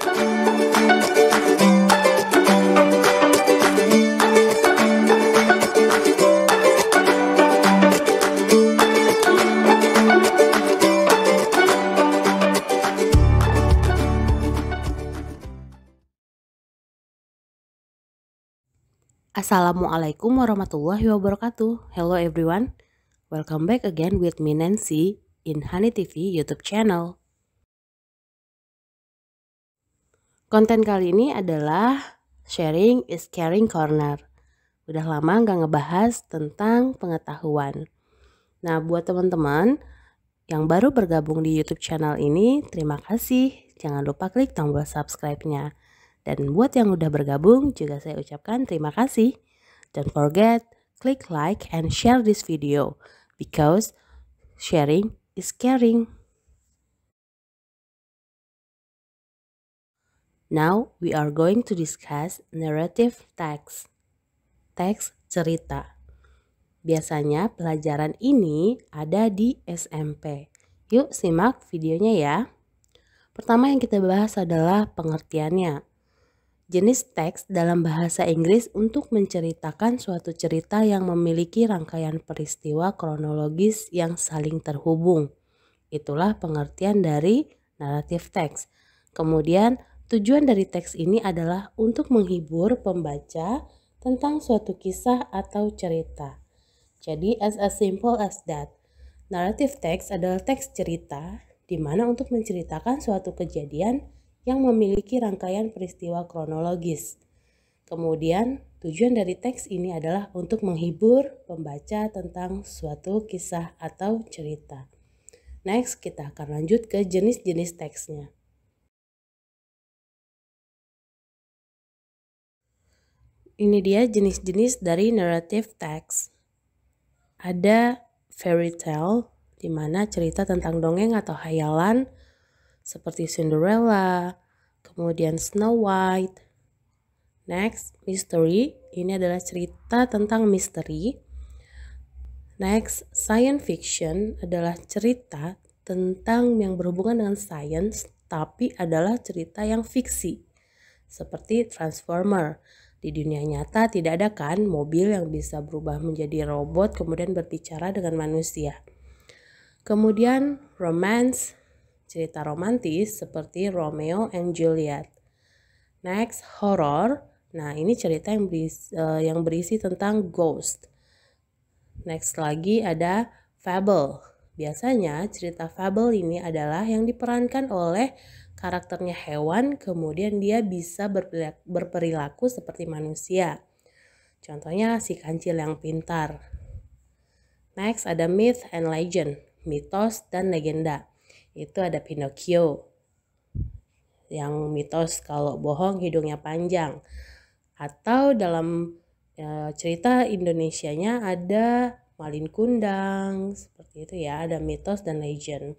Assalamualaikum warahmatullahi wabarakatuh. Hello everyone, welcome back again with me Nancy in Honey TV YouTube channel. Konten kali ini adalah Sharing is Caring Corner. Udah lama nggak ngebahas tentang pengetahuan. Nah, buat teman-teman yang baru bergabung di YouTube channel ini, terima kasih. Jangan lupa klik tombol subscribe-nya. Dan buat yang udah bergabung juga saya ucapkan terima kasih. Don't forget, click like and share this video because sharing is caring. Now we are going to discuss narrative text. Teks cerita. Biasanya pelajaran ini ada di SMP. Yuk simak videonya ya. Pertama yang kita bahas adalah pengertiannya. Jenis teks dalam bahasa Inggris untuk menceritakan suatu cerita yang memiliki rangkaian peristiwa kronologis yang saling terhubung. Itulah pengertian dari narrative text. Kemudian tujuan dari teks ini adalah untuk menghibur pembaca tentang suatu kisah atau cerita. Jadi as simple as that. Narrative text adalah teks cerita di mana untuk menceritakan suatu kejadian yang memiliki rangkaian peristiwa kronologis. Kemudian, tujuan dari teks ini adalah untuk menghibur pembaca tentang suatu kisah atau cerita. Next, kita akan lanjut ke jenis-jenis teksnya. Ini dia jenis-jenis dari narrative text. Ada fairy tale, di mana cerita tentang dongeng atau hayalan, seperti Cinderella, kemudian Snow White. Next, mystery, ini adalah cerita tentang misteri. Next, science fiction adalah cerita tentang yang berhubungan dengan science, tapi adalah cerita yang fiksi, seperti Transformer. Di dunia nyata tidak ada kan mobil yang bisa berubah menjadi robot kemudian berbicara dengan manusia. Kemudian romance, cerita romantis seperti Romeo and Juliet. Next, horror. Nah, ini cerita yang berisi tentang ghost. Next lagi ada fable. Biasanya cerita fable ini adalah yang diperankan oleh karakternya hewan, kemudian dia bisa berperilaku seperti manusia. Contohnya si kancil yang pintar. Next ada myth and legend, mitos dan legenda. Itu ada Pinocchio, yang mitos kalau bohong hidungnya panjang. Atau dalam cerita Indonesianya ada Malin Kundang, seperti itu ya, ada mitos dan legend.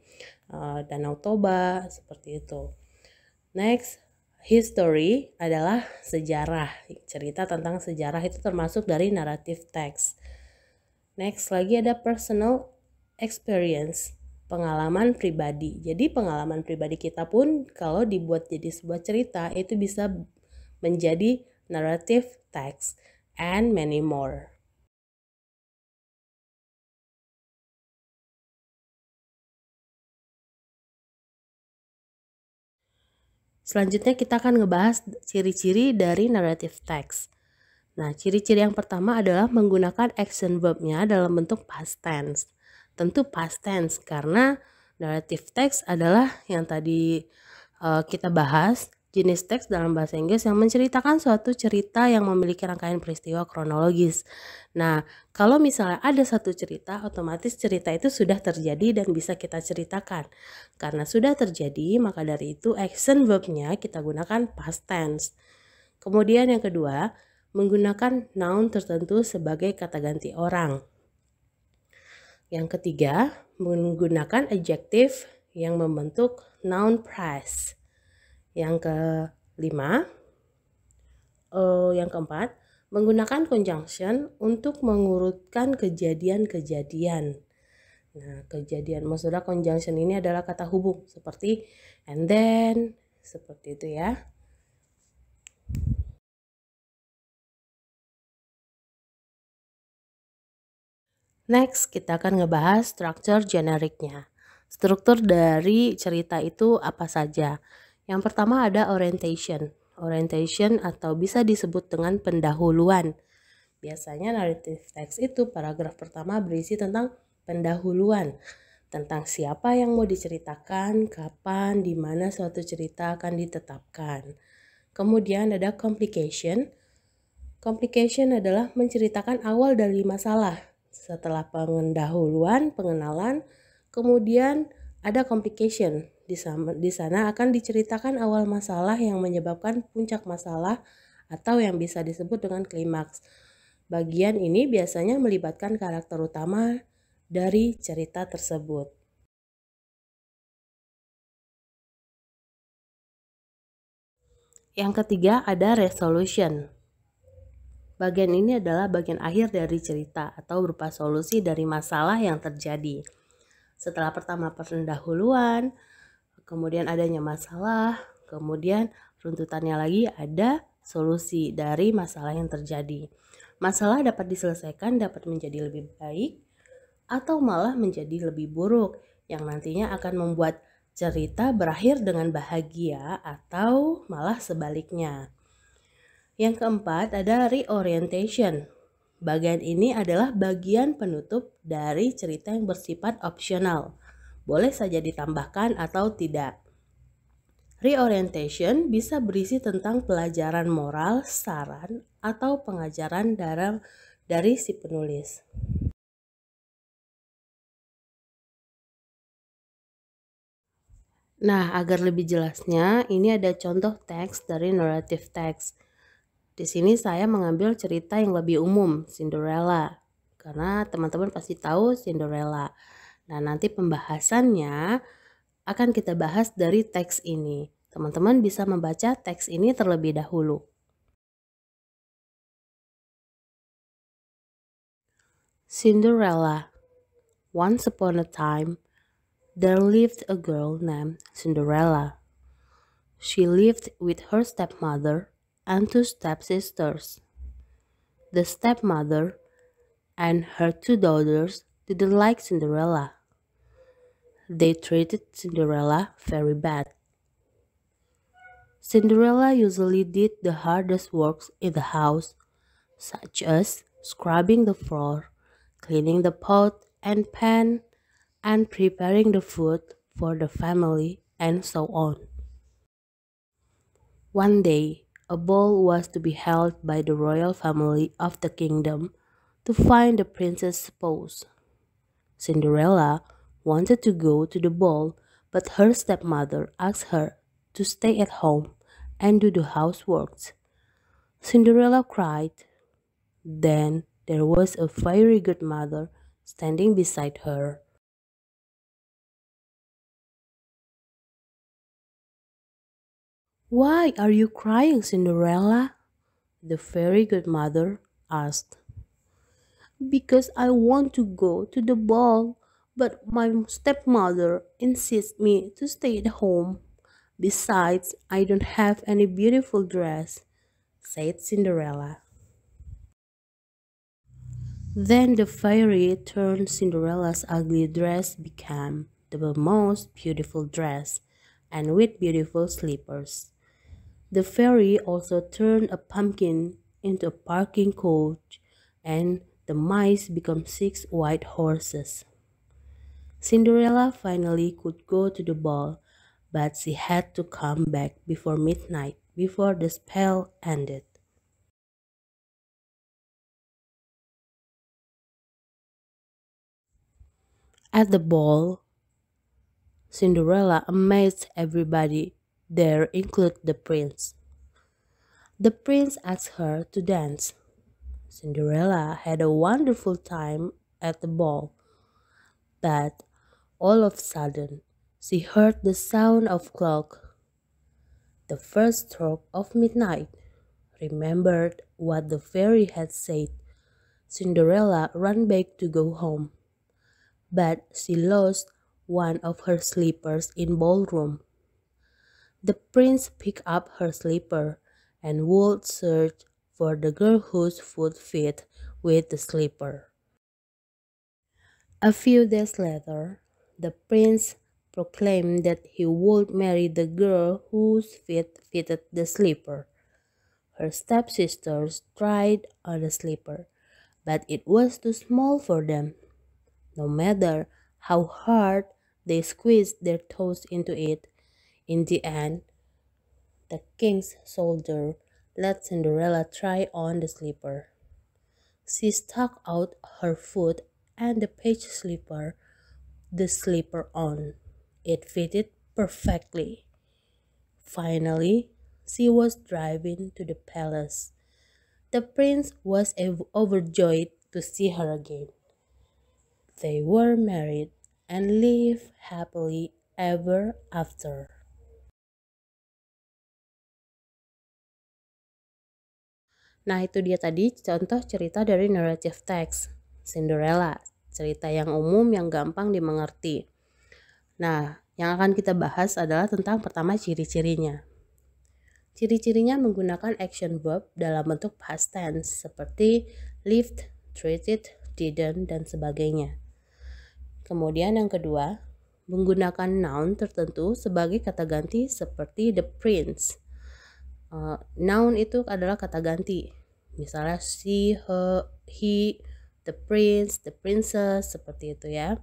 Danau Toba, seperti itu. Next, history adalah sejarah. Cerita tentang sejarah itu termasuk dari narrative text. Next lagi ada personal experience, pengalaman pribadi. Jadi pengalaman pribadi kita pun kalau dibuat jadi sebuah cerita itu bisa menjadi narrative text and many more. Selanjutnya kita akan ngebahas ciri-ciri dari narrative text. Nah, ciri-ciri yang pertama adalah menggunakan action verb-nya dalam bentuk past tense. Tentu past tense karena narrative text adalah yang tadi kita bahas, jenis teks dalam bahasa Inggris yang menceritakan suatu cerita yang memiliki rangkaian peristiwa kronologis. Nah, kalau misalnya ada satu cerita, otomatis cerita itu sudah terjadi dan bisa kita ceritakan. Karena sudah terjadi, maka dari itu action verb-nya kita gunakan past tense. Kemudian yang kedua, menggunakan noun tertentu sebagai kata ganti orang. Yang ketiga, menggunakan adjective yang membentuk noun phrase. Yang keempat, menggunakan conjunction untuk mengurutkan kejadian-kejadian. Nah, maksudnya conjunction ini adalah kata hubung seperti and then, Seperti itu ya. Next, kita akan ngebahas struktur generiknya. Struktur dari cerita itu apa saja? Yang pertama ada orientation. Orientation atau bisa disebut dengan pendahuluan. Biasanya narrative text itu paragraf pertama berisi tentang pendahuluan. Tentang siapa yang mau diceritakan, kapan, di mana suatu cerita akan ditetapkan. Kemudian ada complication. Complication adalah menceritakan awal dari masalah. Setelah pendahuluan, pengenalan, kemudian ada complication. Di sana akan diceritakan awal masalah yang menyebabkan puncak masalah atau yang bisa disebut dengan klimaks. Bagian ini biasanya melibatkan karakter utama dari cerita tersebut. Yang ketiga ada resolution. Bagian ini adalah bagian akhir dari cerita atau berupa solusi dari masalah yang terjadi. Setelah pertama pendahuluan, kemudian adanya masalah, kemudian runtutannya lagi ada solusi dari masalah yang terjadi. Masalah dapat diselesaikan, dapat menjadi lebih baik, atau malah menjadi lebih buruk, yang nantinya akan membuat cerita berakhir dengan bahagia atau malah sebaliknya. Yang keempat ada reorientation. Bagian ini adalah bagian penutup dari cerita yang bersifat opsional. Boleh saja ditambahkan atau tidak. Reorientation bisa berisi tentang pelajaran moral, saran, atau pengajaran dari si penulis. Nah, agar lebih jelasnya, ini ada contoh teks dari narrative text. Di sini saya mengambil cerita yang lebih umum, Cinderella. Karena teman-teman pasti tahu Cinderella. Nah, nanti pembahasannya akan kita bahas dari teks ini. Teman-teman bisa membaca teks ini terlebih dahulu. Cinderella. Once upon a time, there lived a girl named Cinderella. She lived with her stepmother and two stepsisters. The stepmother and her two daughters didn't like Cinderella. They treated Cinderella very bad. Cinderella usually did the hardest works in the house, such as scrubbing the floor, cleaning the pot and pan, and preparing the food for the family, and so on. One day, a ball was to be held by the royal family of the kingdom to find the princess' spouse. Cinderella wanted to go to the ball, but her stepmother asked her to stay at home and do the housework. Cinderella cried. Then there was a fairy godmother standing beside her. "Why are you crying, Cinderella?" the fairy godmother asked. "Because I want to go to the ball, but my stepmother insists me to stay at home. Besides, I don't have any beautiful dress," said Cinderella. Then the fairy turned Cinderella's ugly dress became the most beautiful dress, and with beautiful slippers. The fairy also turned a pumpkin into a parking coach, and the mice became 6 white horses. Cinderella finally could go to the ball, but she had to come back before midnight, before the spell ended. At the ball, Cinderella amazed everybody there, including the prince. The prince asked her to dance. Cinderella had a wonderful time at the ball, but all of a sudden she heard the sound of clock. The first stroke of midnight. Remembered what the fairy had said. Cinderella ran back to go home, but she lost one of her slippers in ballroom. The prince picked up her slipper and would search for the girl whose foot fit with the slipper. A few days later, the prince proclaimed that he would marry the girl whose feet fitted the slipper. Her stepsisters tried on the slipper, but it was too small for them. No matter how hard they squeezed their toes into it, in the end, the king's soldier let Cinderella try on the slipper. She stuck out her foot and the page slipper the slipper on. It fitted perfectly. Finally, she was driven to the palace. The prince was overjoyed to see her again. They were married and lived happily ever after. Nah, itu dia tadi contoh cerita dari narrative text Cinderella, cerita yang umum yang gampang dimengerti. Nah, yang akan kita bahas adalah tentang pertama ciri-cirinya. Ciri-cirinya menggunakan action verb dalam bentuk past tense seperti lived, treated, didn't, dan sebagainya. Kemudian yang kedua, menggunakan noun tertentu sebagai kata ganti seperti the prince. Noun itu adalah kata ganti. Misalnya she, her, he, the prince, the princess, seperti itu ya.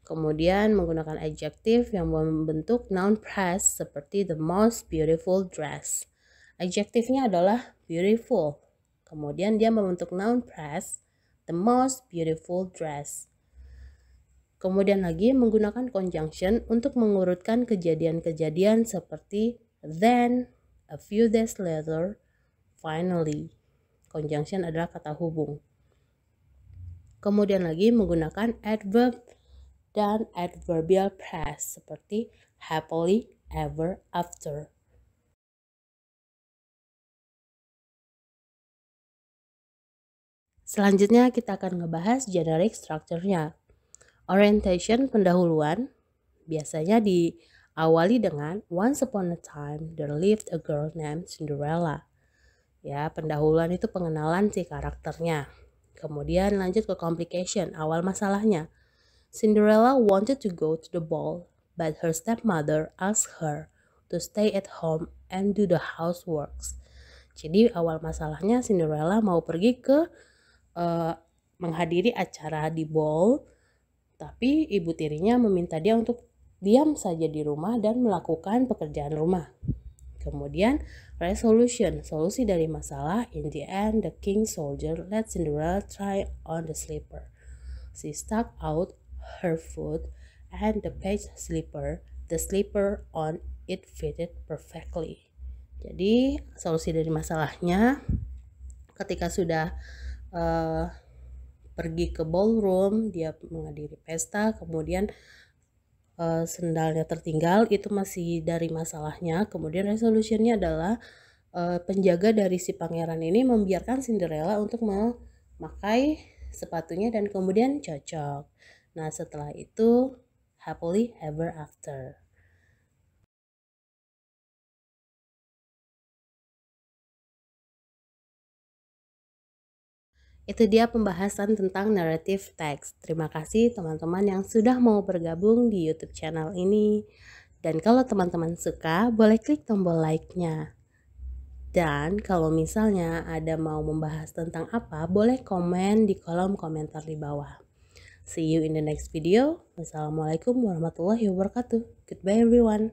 Kemudian menggunakan adjective yang membentuk noun phrase seperti the most beautiful dress. Adjektifnya adalah beautiful. Kemudian dia membentuk noun phrase the most beautiful dress. Kemudian lagi menggunakan conjunction untuk mengurutkan kejadian-kejadian seperti then, a few days later, finally. Conjunction adalah kata hubung. Kemudian lagi menggunakan adverb dan adverbial phrase seperti happily ever after. Selanjutnya kita akan ngebahas generic structure-nya. Orientation pendahuluan biasanya diawali dengan once upon a time there lived a girl named Cinderella. Ya, pendahuluan itu pengenalan si karakternya. Kemudian lanjut ke complication, awal masalahnya. Cinderella wanted to go to the ball, but her stepmother asked her to stay at home and do the houseworks. Jadi awal masalahnya Cinderella mau pergi ke menghadiri acara di ball, tapi ibu tirinya meminta dia untuk diam saja di rumah dan melakukan pekerjaan rumah. Kemudian resolution, solusi dari masalah. In the end, the king's soldier let Cinderella try on the slipper. She stuck out her foot and the page slipper, the slipper on it fitted perfectly. Jadi solusi dari masalahnya ketika sudah pergi ke ballroom, dia menghadiri pesta, kemudian sendalnya tertinggal, itu masih dari masalahnya. Kemudian resolutionnya adalah penjaga dari si pangeran ini membiarkan Cinderella untuk memakai sepatunya dan kemudian cocok. Nah, setelah itu happily ever after. Itu dia pembahasan tentang narrative text. Terima kasih teman-teman yang sudah mau bergabung di YouTube channel ini. Dan kalau teman-teman suka, boleh klik tombol like-nya. Dan kalau misalnya ada mau membahas tentang apa, boleh komen di kolom komentar di bawah. See you in the next video. Wassalamualaikum warahmatullahi wabarakatuh. Goodbye everyone.